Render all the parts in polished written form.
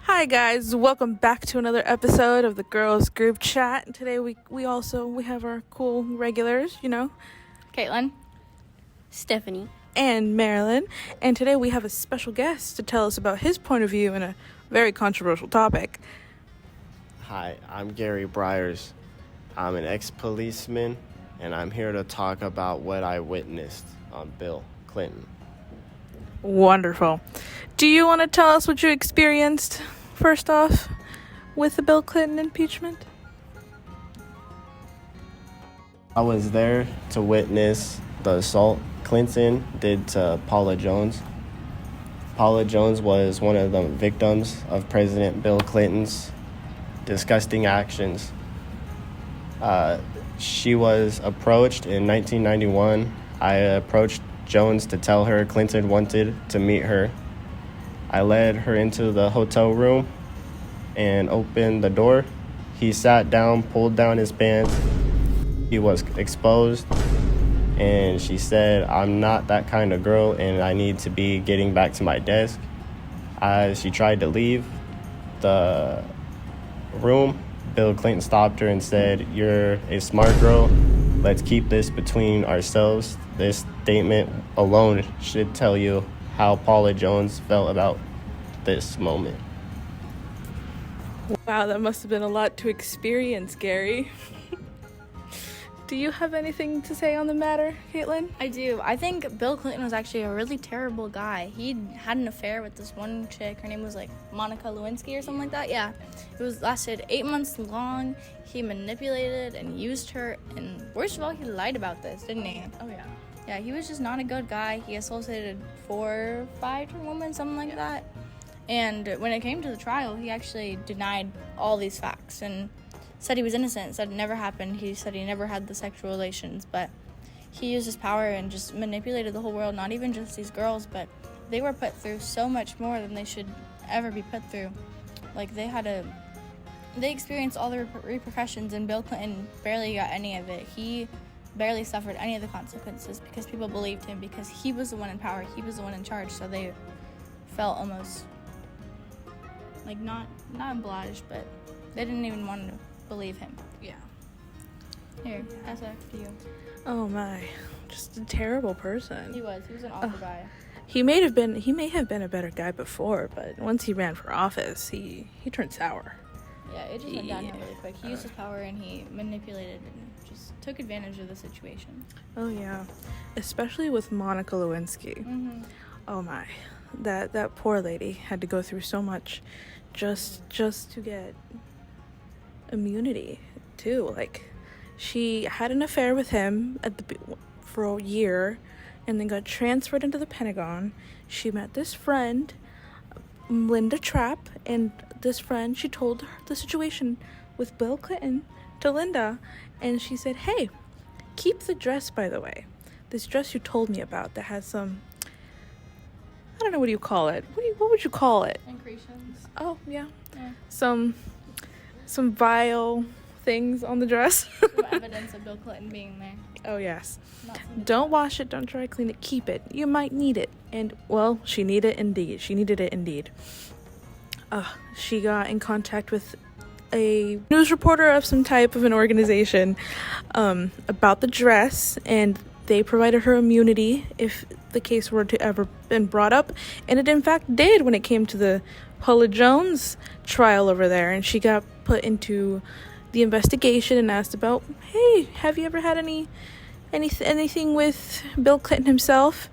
Hi guys, welcome back to another episode of the girls group chat. And today we have our cool regulars, Katelynn, Stephanie, and Marilynn. And today we have a special guest to tell us about his point of view in a very controversial topic. Hi, I'm Gary Briers. I'm an ex-policeman, and I'm here to talk about what I witnessed on Bill Clinton. Wonderful. Do you want to tell us what you experienced, first off, with the Bill Clinton impeachment? I was there to witness the assault Clinton did to Paula Jones. Paula Jones was one of the victims of President Bill Clinton's disgusting actions. She was approached in 1991. I approached Jones to tell her Clinton wanted to meet her. I led her into the hotel room and opened the door. He sat down, pulled down his pants. He was exposed, and she said, "I'm not that kind of girl, and I need to be getting back to my desk." As she tried to leave the room, Bill Clinton stopped her and said, "You're a smart girl. Let's keep this between ourselves." This statement alone should tell you how Paula Jones felt about this moment. Wow, that must have been a lot to experience, Gary. Do you have anything to say on the matter, Katelynn? I do. I think Bill Clinton was actually a really terrible guy. He had an affair with this one chick. Her name was Monica Lewinsky or something like that. Yeah. It lasted 8 months long. He manipulated and used her. And worst of all, he lied about this, didn't he? Oh, yeah. Yeah, he was just not a good guy. He assaulted 4 or 5 different women, something like that. And when it came to the trial, he actually denied all these facts and said he was innocent, said it never happened. He said he never had the sexual relations, but he used his power and just manipulated the whole world, not even just these girls, but they were put through so much more than they should ever be put through. They experienced all the repercussions, and Bill Clinton barely got any of it. He barely suffered any of the consequences because people believed him, because he was the one in power, he was the one in charge, so they felt almost not obliged, but they didn't even want to believe him. Yeah. Here, that's after you. Oh my, just a terrible person. He was an awful guy. He may have been a better guy before, but once he ran for office, he turned sour. Yeah, it just went downhill really quick. He used his power and he manipulated and just took advantage of the situation. Oh yeah, especially with Monica Lewinsky. Mm-hmm. Oh my, that poor lady had to go through so much just to get immunity too. She had an affair with him for a year, and then got transferred into the Pentagon. She met this friend, Linda Trapp, and this friend, she told her the situation with Bill Clinton to Linda, and she said, "Hey, keep the dress, by the way. This dress you told me about that has some, I don't know, what do you call it? What would you call it?" Increations. Oh, yeah. Yeah. Some vile things on the dress. Some evidence of Bill Clinton being there. Oh, yes. Don't wash it, don't dry clean it, keep it. You might need it. And, well, she needed it indeed. She got in contact with a news reporter of some type of an organization about the dress, and they provided her immunity if the case were to ever been brought up. And it, in fact, did when it came to the Paula Jones trial over there. And she got put into the investigation and asked about, "Hey, have you ever had anything with Bill Clinton himself?"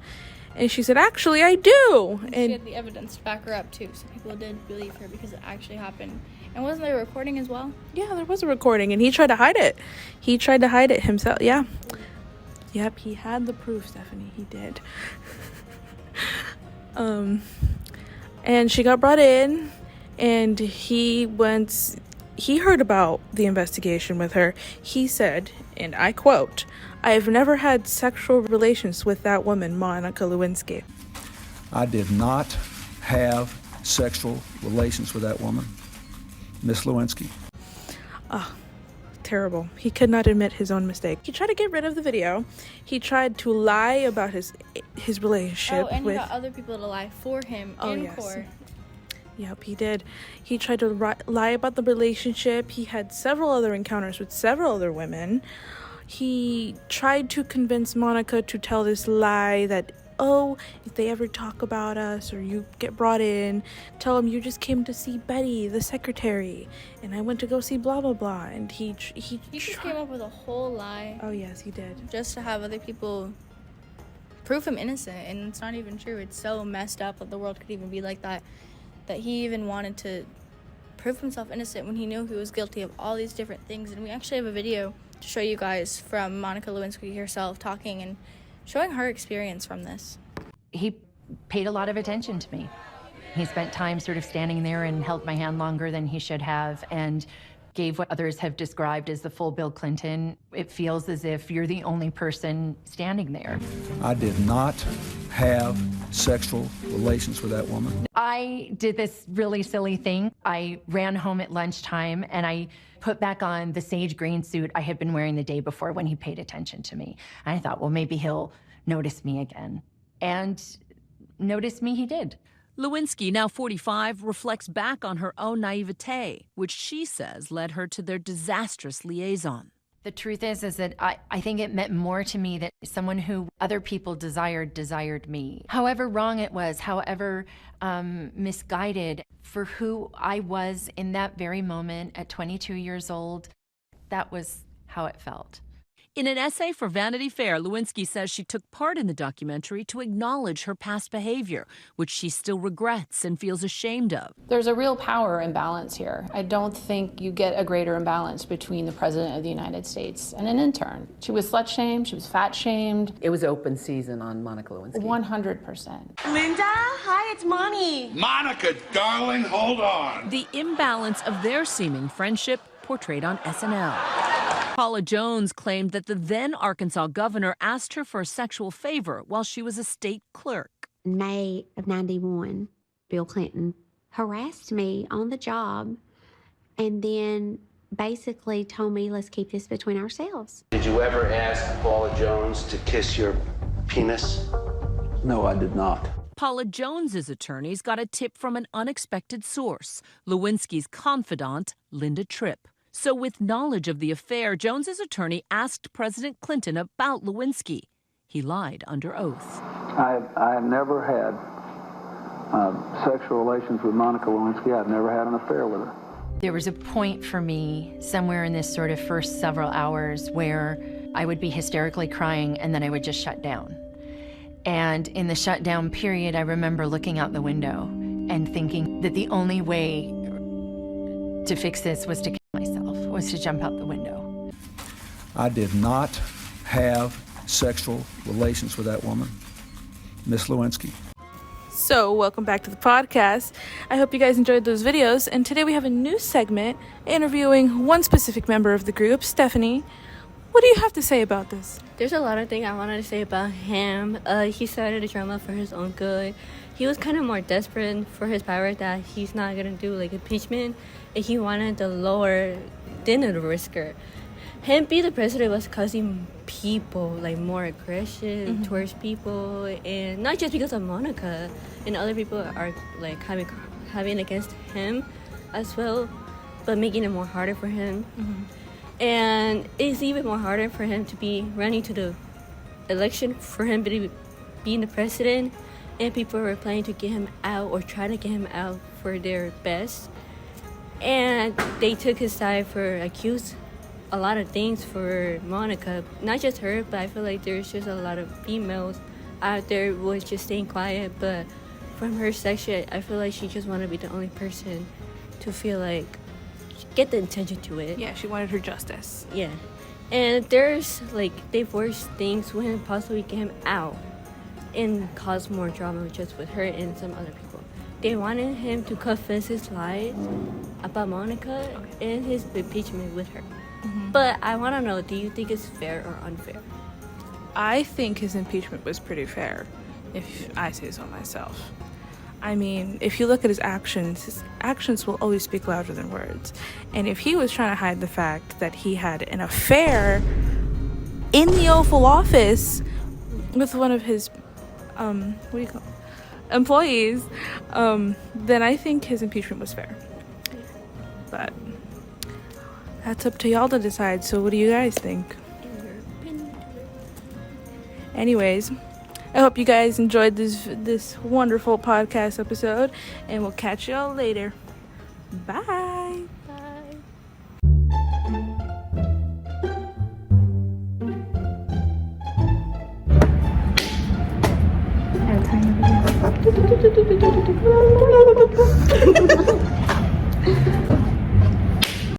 And she said, "Actually, I do." And she had the evidence to back her up too, so people did believe her because it actually happened. And wasn't there a recording as well? Yeah, there was a recording, and he tried to hide it. He tried to hide it himself. Yeah. Yep, he had the proof, Stephanie. He did. And she got brought in, and he heard about the investigation with her. He said, and I quote, "I have never had sexual relations with that woman, Monica Lewinsky." I did not have sexual relations with that woman, Miss Lewinsky. Terrible. He could not admit his own mistake. He tried to get rid of the video. He tried to lie about his relationship and with... he got other people to lie for him in court. Yep, he did. He tried to lie about the relationship. He had several other encounters with several other women. He tried to convince Monica to tell this lie that, oh, if they ever talk about us or you get brought in, tell them you just came to see Betty, the secretary, and I went to go see blah, blah, blah. And he just came up with a whole lie. Oh, yes, he did. Just to have other people prove him innocent, and it's not even true. It's so messed up that the world could even be like that, that he even wanted to prove himself innocent when he knew he was guilty of all these different things. And we actually have a video to show you guys from Monica Lewinsky herself talking and showing her experience from this. He paid a lot of attention to me. He spent time sort of standing there and held my hand longer than he should have, and gave what others have described as the full Bill Clinton. It feels as if you're the only person standing there. I did not have sexual relations with that woman. I did this really silly thing. I ran home at lunchtime and I put back on the sage green suit I had been wearing the day before when he paid attention to me. And I thought, well, maybe he'll notice me again. And notice me he did. Lewinsky, now 45, reflects back on her own naivete, which she says led her to their disastrous liaison. The truth is that I think it meant more to me that someone who other people desired me. However wrong it was, however misguided, for who I was in that very moment at 22 years old, that was how it felt. In an essay for Vanity Fair, Lewinsky says she took part in the documentary to acknowledge her past behavior, which she still regrets and feels ashamed of. There's a real power imbalance here. I don't think you get a greater imbalance between the President of the United States and an intern. She was slut-shamed, she was fat-shamed. It was open season on Monica Lewinsky. 100%. Linda, hi, it's Monty. Monica, darling, hold on. The imbalance of their seeming friendship portrayed on SNL. Paula Jones claimed that the then Arkansas governor asked her for a sexual favor while she was a state clerk. In May of '91, Bill Clinton harassed me on the job and then basically told me, let's keep this between ourselves. Did you ever ask Paula Jones to kiss your penis? No, I did not. Paula Jones's attorneys got a tip from an unexpected source, Lewinsky's confidant, Linda Tripp. So with knowledge of the affair, Jones's attorney asked President Clinton about Lewinsky. He lied under oath. I have never had sexual relations with Monica Lewinsky. I've never had an affair with her. There was a point for me somewhere in this sort of first several hours where I would be hysterically crying and then I would just shut down. And in the shutdown period, I remember looking out the window and thinking that the only way to fix this was to kill myself, was to jump out the window. I did not have sexual relations with that woman, Miss Lewinsky. So, welcome back to the podcast. I hope you guys enjoyed those videos. And today we have a new segment interviewing one specific member of the group, Stephanie. What do you have to say about this? There's a lot of things I wanted to say about him. He started the drama for his own good. He was kind of more desperate for his power that he's not going to do like impeachment. And he wanted the lower dinner risker. Him being the president was causing people like more aggression towards people, and not just because of Monica, and other people are like having against him as well, but making it more harder for him. And it's even more harder for him to be running to the election, for him to be being the president, and people were planning to get him out or try to get him out for their best. And they took his side for accused a lot of things for Monica, not just her, but I feel like there's just a lot of females out there who was just staying quiet. But from her section, I feel like she just wanted to be the only person to feel like get the attention to it. Yeah, she wanted her justice. Yeah, and there's like they forced things when possibly get him out and cause more drama just with her and some other people. They wanted him to confess his lies about Monica and his impeachment with her. But I want to know, do you think it's fair or unfair? I think his impeachment was pretty fair, if I say so myself. I mean, if you look at his actions will always speak louder than words. And if he was trying to hide the fact that he had an affair in the Oval Office with one of his, employees, then I think his impeachment was fair. But that's up to y'all to decide. So what do you guys think? Anyways, I hope you guys enjoyed this wonderful podcast episode, and we'll catch y'all later. Bye. Bye.